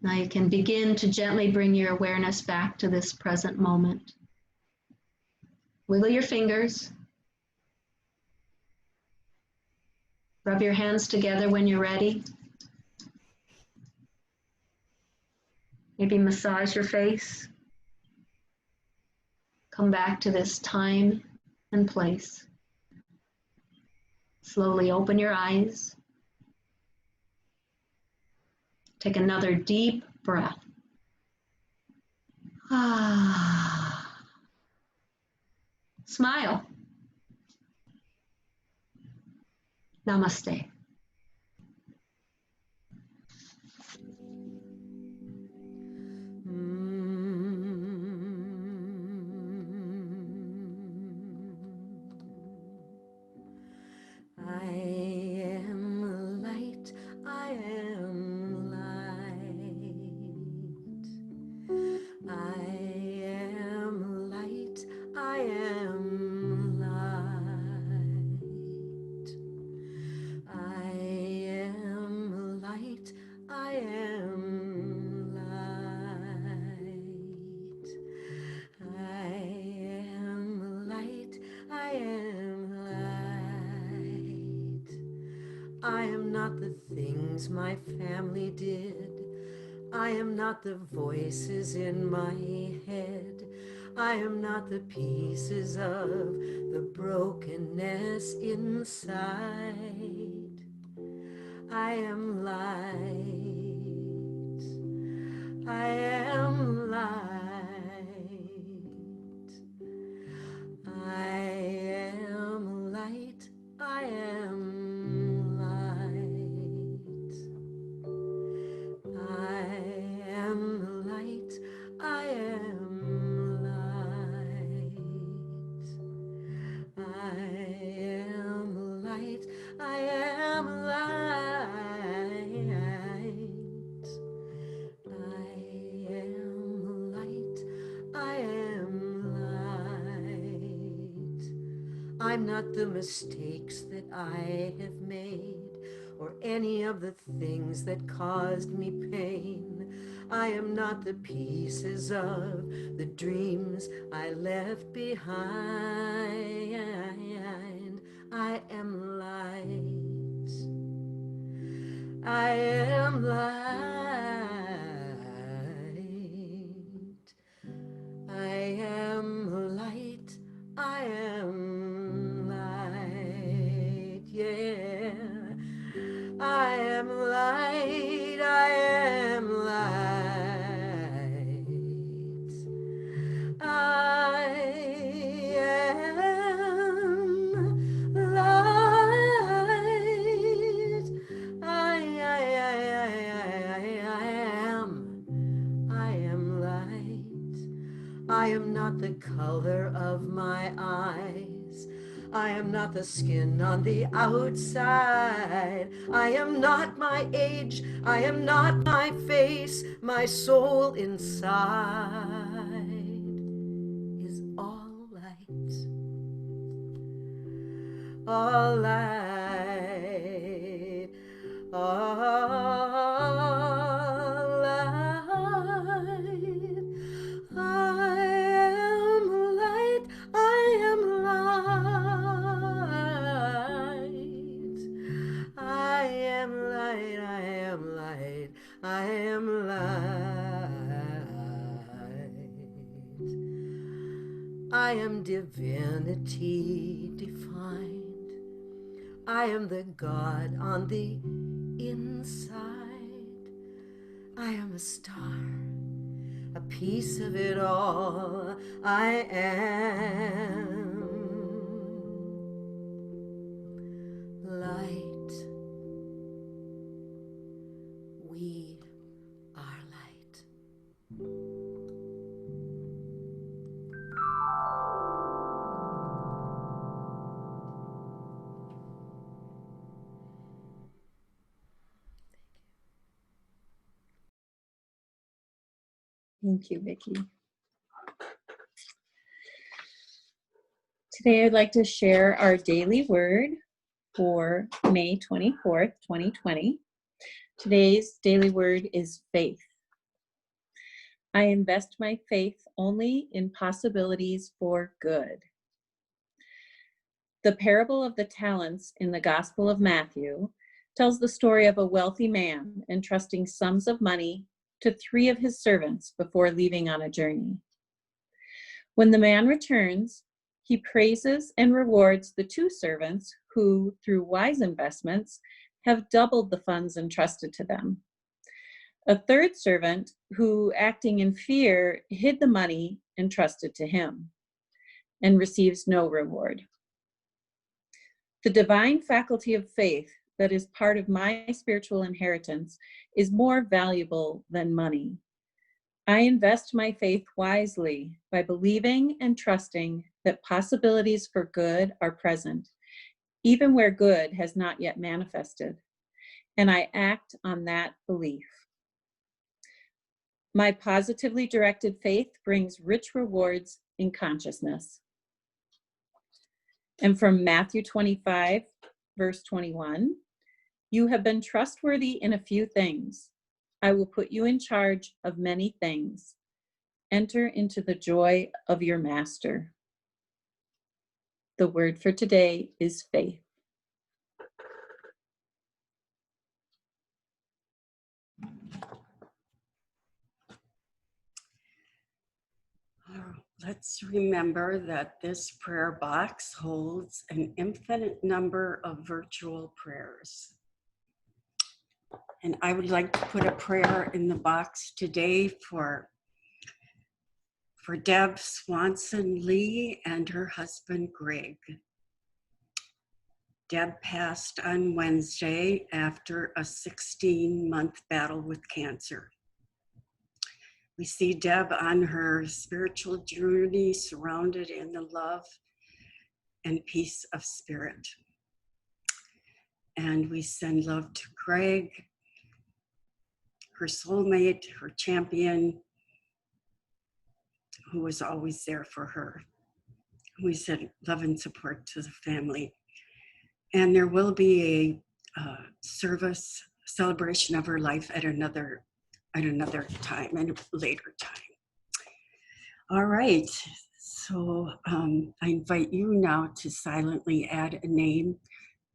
Now you can begin to gently bring your awareness back to this present moment. Wiggle your fingers. Rub your hands together when you're ready. Maybe massage your face. Come back to this time and place. Slowly open your eyes. Take another deep breath. Smile. Namaste. I am light, I am light. I am light, I am light. I am light, I am light. I am light, I am light. I am not the things my family did. I am not the voices in my head. I am not the pieces of the brokenness inside. I am light. I am light. I am light. I am light. I am light. I am light. I am light. I am light. I am light. I am light. I'm not the mistakes that I have made, or any of the things that caused me pain. I am not the pieces of the dreams I left behind. I am light. I am light. I am light. I am light. Yeah. I am light. I am light. I am light. I am light. I am not the color of my eyes. I am not the skin on the outside. I am not my age. I am not my face. My soul inside is all light. All light. All light. I am light. I am light. I am light. I am light. I am light. I am divinity defined. I am the God on the inside. I am a star, a piece of it all. I am light. We are light. Thank you, Vicki. Today I'd like to share our daily word for May 24th, 2020. Today's daily word is faith. I invest my faith only in possibilities for good. The parable of the talents in the Gospel of Matthew tells the story of a wealthy man entrusting sums of money to 3 of his servants before leaving on a journey. When the man returns, he praises and rewards the 2 servants who, through wise investments, have doubled the funds entrusted to them. A 3rd servant who, acting in fear, hid the money entrusted to him and receives no reward. The divine faculty of faith that is part of my spiritual inheritance is more valuable than money. I invest my faith wisely by believing and trusting that possibilities for good are present, even where good has not yet manifested, and I act on that belief. My positively directed faith brings rich rewards in consciousness. And from Matthew 25, verse 21, you have been trustworthy in a few things. I will put you in charge of many things. Enter into the joy of your master. The word for today is faith. Let's remember that this prayer box holds an infinite number of virtual prayers. And I would like to put a prayer in the box today for Deb Swanson Lee and her husband, Greg. Deb passed on Wednesday after a 16-month battle with cancer. We see Deb on her spiritual journey, surrounded in the love and peace of spirit. And we send love to Greg, her soulmate, her champion, who was always there for her. We send love and support to the family. And there will be a celebration of her life at another time, and a later time. All right, so I invite you now to silently add a name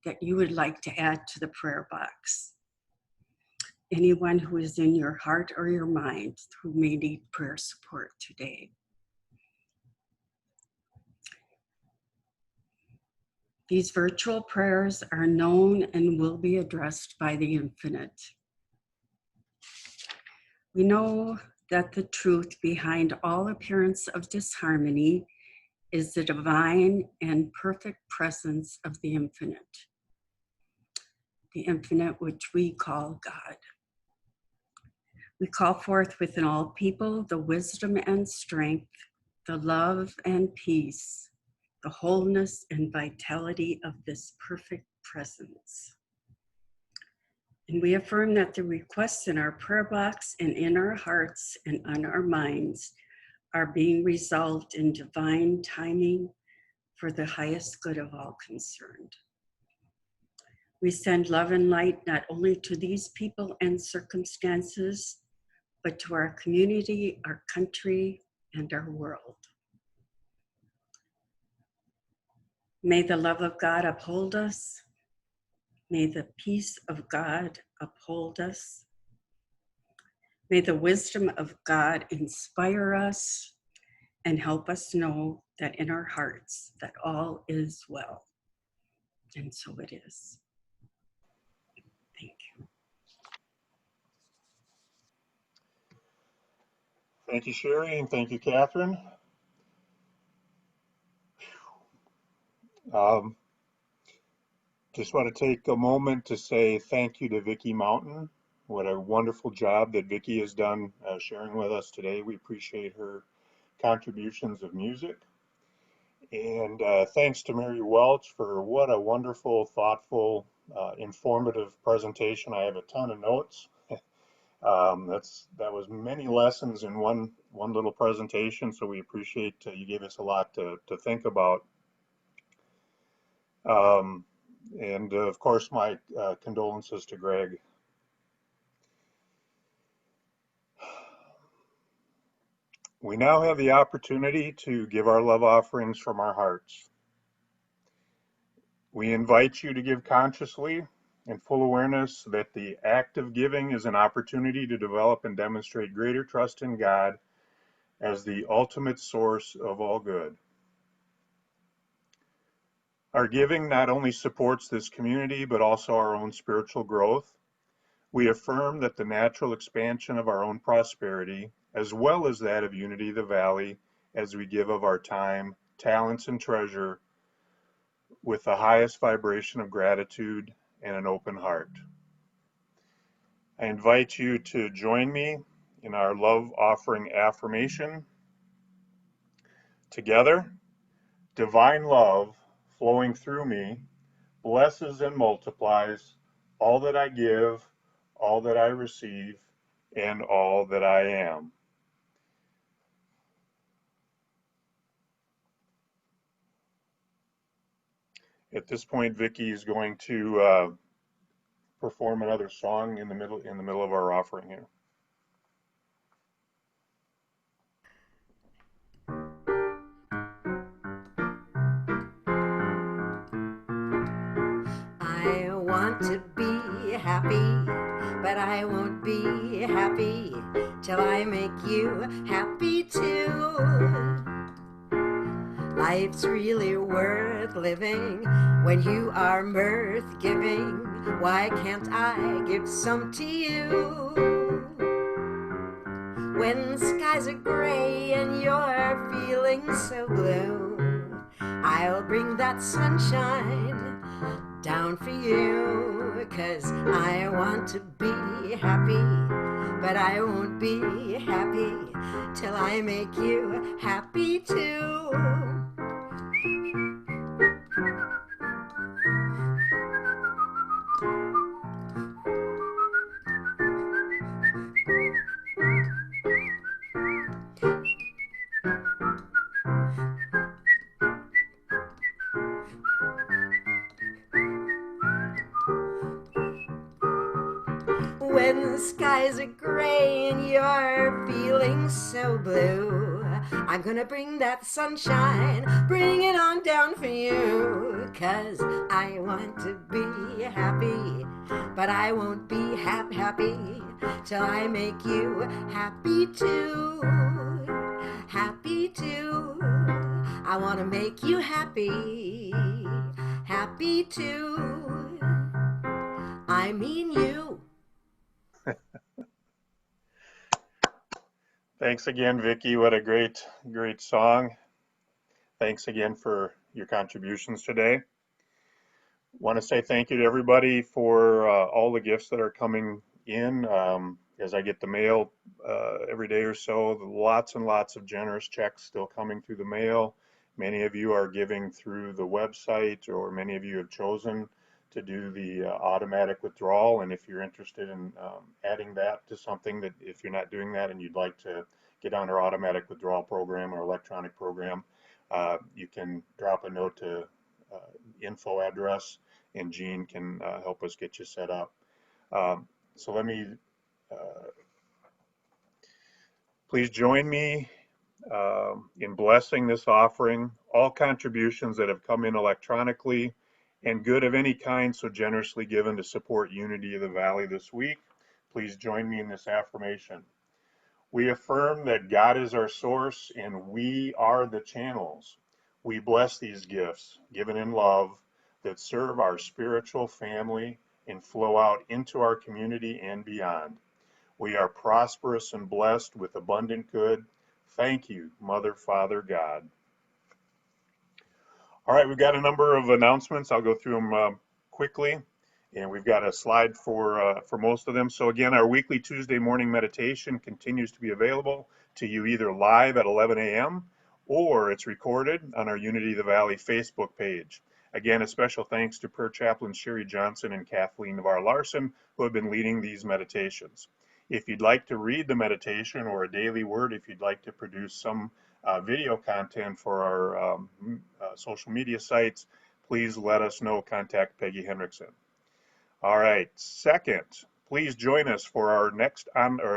that you would like to add to the prayer box. Anyone who is in your heart or your mind who may need prayer support today. These virtual prayers are known and will be addressed by the infinite. We know that the truth behind all appearance of disharmony is the divine and perfect presence of the infinite which we call God. We call forth within all people the wisdom and strength, the love and peace, the wholeness and vitality of this perfect presence. And we affirm that the requests in our prayer box and in our hearts and on our minds are being resolved in divine timing for the highest good of all concerned. We send love and light not only to these people and circumstances, but to our community, our country, and our world. May the love of God uphold us. May the peace of God uphold us. May the wisdom of God inspire us and help us know that in our hearts that all is well. And so it is. Thank you. Thank you, Sherry, and thank you, Catherine. Just want to take a moment to say thank you to Vicki Mountain. What a wonderful job that Vicki has done sharing with us today. We appreciate her contributions of music. And thanks to Mary Welch for what a wonderful, thoughtful, informative presentation. I have a ton of notes. That was many lessons in one little presentation, so we appreciate you gave us a lot to think about. And of course, my condolences to Greg. We now have the opportunity to give our love offerings from our hearts. We invite you to give consciously in full awareness that the act of giving is an opportunity to develop and demonstrate greater trust in God as the ultimate source of all good. Our giving not only supports this community, but also our own spiritual growth. We affirm that the natural expansion of our own prosperity, as well as that of Unity the Valley, as we give of our time, talents, and treasure, with the highest vibration of gratitude and an open heart. I invite you to join me in our love offering affirmation. Together, divine love flowing through me blesses and multiplies all that I give, all that I receive, and all that I am. At this point, Vicki is going to perform another song in the middle of our offering here. I want to be happy, but I won't be happy till I make you happy too. Life's really worth living when you are mirth giving. Why can't I give some to you? When skies are gray and you're feeling so blue, I'll bring that sunshine down for you. 'Cause I want to be happy, but I won't be happy till I make you happy too. When the skies are gray and you're feeling so blue, I'm gonna bring that sunshine, bring it on down for you. 'Cause I want to be happy, but I won't be happy till I make you happy too. Happy too. I wanna make you happy, happy too. I mean you. Thanks again, Vicki. What a great song. Thanks again for your contributions today. Want to say thank you to everybody for all the gifts that are coming in. As I get the mail every day or so, lots and lots of generous checks still coming through the mail. Many of you are giving through the website, or many of you have chosen to do the automatic withdrawal. And if you're interested in adding that to something, that if you're not doing that and you'd like to get on our automatic withdrawal program or electronic program, you can drop a note to info address, and Jean can help us get you set up. So let me, please join me in blessing this offering. All contributions that have come in electronically and good of any kind so generously given to support Unity of the Valley this week, please join me in this affirmation. We affirm that God is our source and we are the channels. We bless these gifts given in love that serve our spiritual family and flow out into our community and beyond. We are prosperous and blessed with abundant good. Thank you, Mother, Father, God. All right, we've got a number of announcements. I'll go through them quickly, and we've got a slide for most of them. So again, our weekly Tuesday morning meditation continues to be available to you either live at 11 a.m. or it's recorded on our Unity of the Valley Facebook page. Again, a special thanks to Per Chaplain Sherry Johnson and Kathleen Navarre Larson, who have been leading these meditations. If you'd like to read the meditation or a daily word, if you'd like to produce some video content for our social media sites, please let us know. Contact Peggy Hendrickson. All right. Second, please join us for our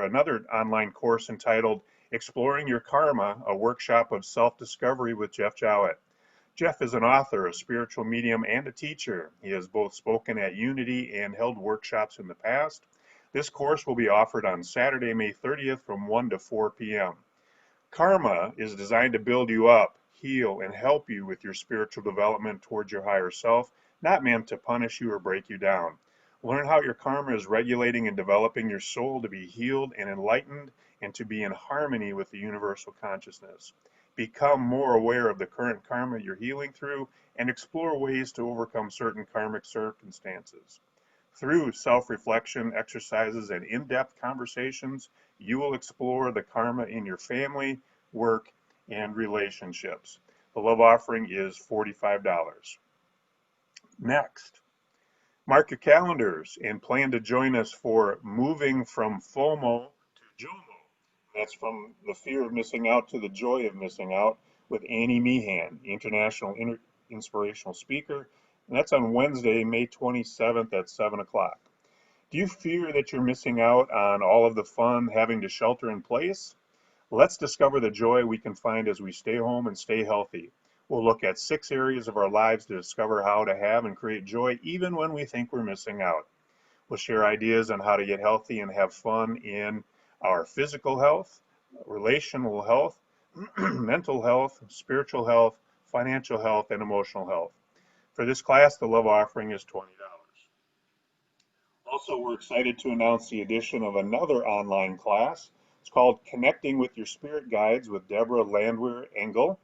another online course entitled Exploring Your Karma, a workshop of self-discovery with Jeff Jowett. Jeff is an author, a spiritual medium, and a teacher. He has both spoken at Unity and held workshops in the past. This course will be offered on Saturday, May 30th from 1 to 4 p.m. Karma is designed to build you up, heal, and help you with your spiritual development towards your higher self, not meant to punish you or break you down. Learn how your karma is regulating and developing your soul to be healed and enlightened and to be in harmony with the universal consciousness. Become more aware of the current karma you're healing through and explore ways to overcome certain karmic circumstances. Through self-reflection exercises and in-depth conversations, you will explore the karma in your family, work, and relationships. The love offering is $45. Next, mark your calendars and plan to join us for Moving from FOMO to JOMO. That's from the fear of missing out to the joy of missing out with Annie Meehan, international inspirational speaker. And that's on Wednesday, May 27th at 7 o'clock. Do you fear that you're missing out on all of the fun having to shelter in place? Let's discover the joy we can find as we stay home and stay healthy. We'll look at 6 areas of our lives to discover how to have and create joy even when we think we're missing out. We'll share ideas on how to get healthy and have fun in our physical health, relational health, mental health, spiritual health, financial health, and emotional health. For this class, the love offering is $20. Also, we're excited to announce the addition of another online class. It's called Connecting with Your Spirit Guides with Deborah Landwehr Engel.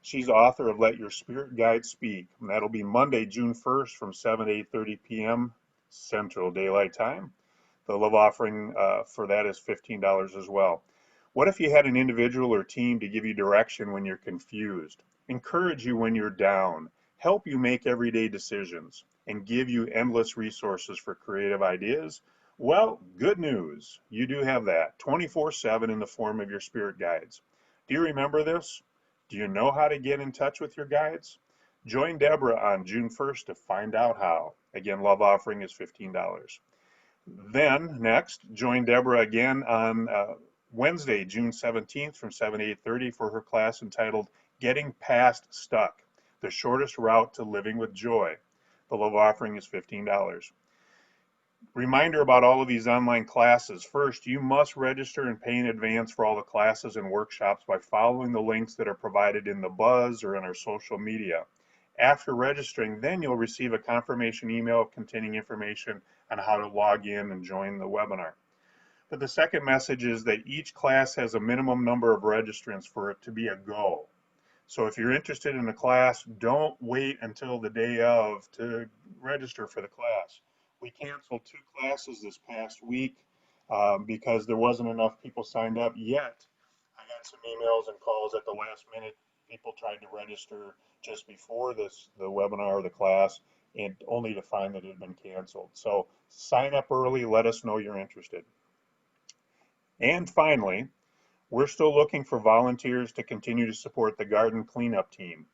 She's author of Let Your Spirit Guide Speak, and that'll be Monday, June 1st from 7 to 8:30 p.m. Central Daylight Time. The love offering for that is $15 as well. What if you had an individual or team to give you direction when you're confused, encourage you when you're down, help you make everyday decisions, and give you endless resources for creative ideas? Well, good news. You do have that 24/7 in the form of your spirit guides. Do you remember this? Do you know how to get in touch with your guides? Join Deborah on June 1st to find out how. Again, love offering is $15. Then, next, join Deborah again on Wednesday, June 17th from 7 to 8:30 for her class entitled Getting Past Stuck, the Shortest Route to Living with Joy. The love offering is $15. Reminder about all of these online classes. First, you must register and pay in advance for all the classes and workshops by following the links that are provided in the buzz or in our social media. After registering, then you'll receive a confirmation email containing information on how to log in and join the webinar. But the second message is that each class has a minimum number of registrants for it to be a go. So if you're interested in a class, don't wait until the day of to register for the class. We canceled 2 classes this past week because there wasn't enough people signed up yet. I got some emails and calls at the last minute. People tried to register just before the webinar or the class, and only to find that it had been canceled. So sign up early, let us know you're interested. And finally, we're still looking for volunteers to continue to support the garden cleanup team.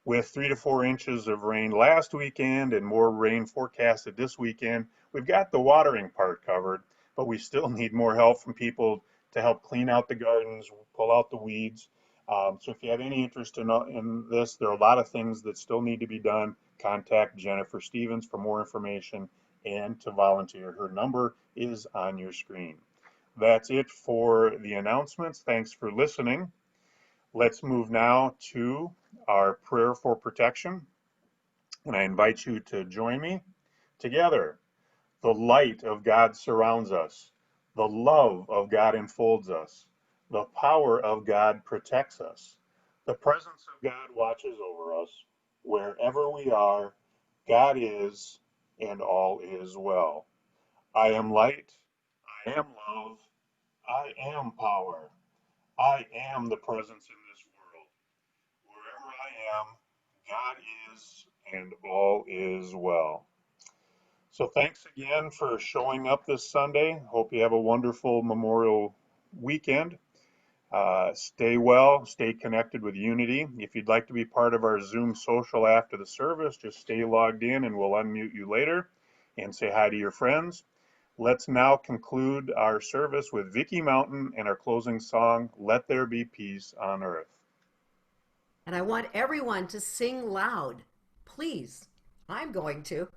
With 3 to 4 inches of rain last weekend and more rain forecasted this weekend, we've got the watering part covered, but we still need more help from people to help clean out the gardens, pull out the weeds. So if you have any interest in this, there are a lot of things that still need to be done. Contact Jennifer Stevens for more information and to volunteer. Her number is on your screen. That's it for the announcements. Thanks for listening. Let's move now to our prayer for protection. And I invite you to join me together. The light of God surrounds us. The love of God enfolds us. The power of God protects us. The presence of God watches over us. Wherever we are, God is, and all is well. I am light. I am love. I am power. I am the presence in this world. Wherever I am, God is, and all is well. So thanks again for showing up this Sunday. Hope you have a wonderful Memorial weekend. Stay well, stay connected with Unity. If you'd like to be part of our Zoom social after the service, just stay logged in and we'll unmute you later and say hi to your friends. Let's now conclude our service with Vicky Mountain and our closing song, Let There Be Peace on Earth. And I want everyone to sing loud. Please. I'm going to.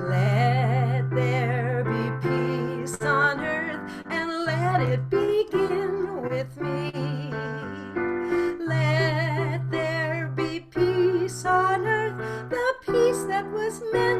Let there be peace on earth, and let it begin with me. Let there be peace on earth, the peace that was meant